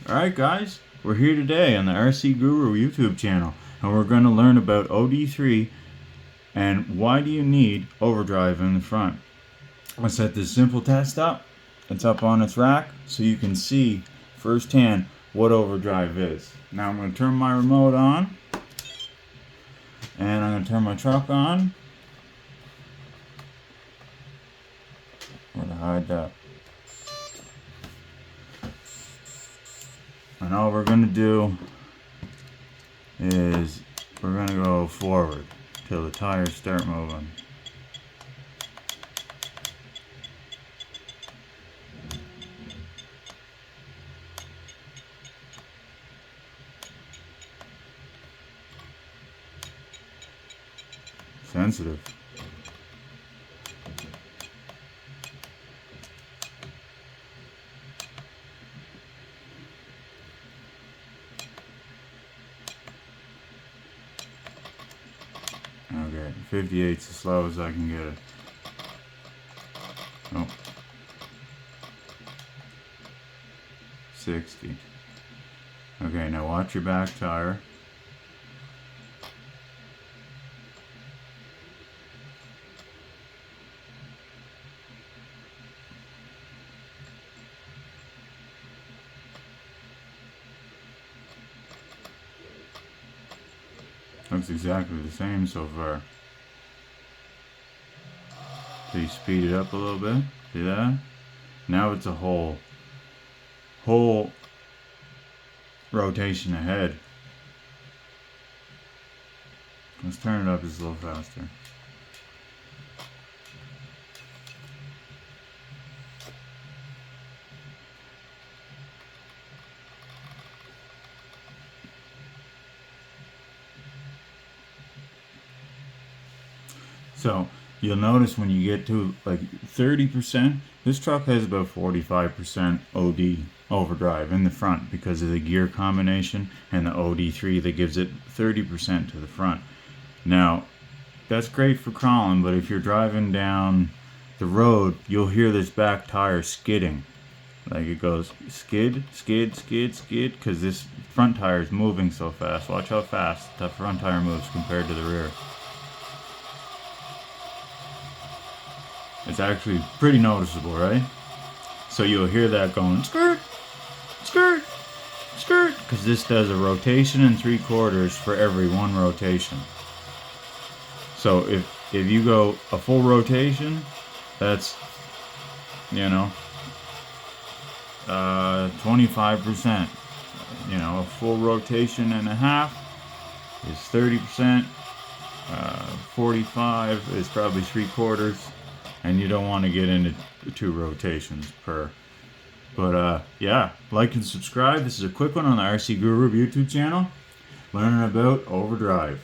Alright guys, we're here today on the RC Guru YouTube channel and we're going to learn about OD3 and why do you need overdrive in the front. I'm going to set this simple test up. It's up on its rack so you can see firsthand what overdrive is. Now I'm going to turn my remote on and I'm going to turn my truck on. I'm going to hide that. And all we're going to do is we're going to go forward till the tires start moving. Sensitive. Okay, 58's as slow as I can get it. Oh. 60. Okay, now watch your back tire. Looks exactly the same so far. So you speed it up a little bit. See that? Now it's a whole rotation ahead. Let's turn it up just a little faster. So you'll notice when you get to like 30%, this truck has about 45% OD overdrive in the front because of the gear combination and the OD3 that gives it 30% to the front. Now that's great for crawling, but if you're driving down the road, you'll hear this back tire skidding. Like it goes skid, skid, skid, skid, because this front tire is moving so fast. Watch how fast the front tire moves compared to the rear. It's actually pretty noticeable, right? So you'll hear that going skirt, skirt, skirt, because this does a rotation and 3/4 for every one rotation. So if you go a full rotation, that's 25%. A full rotation and a half is 30%. 45 is probably 3/4. And you don't want to get into 2 rotations per. But yeah, like and subscribe. This is a quick one on the RC Guru YouTube channel, learning about overdrive.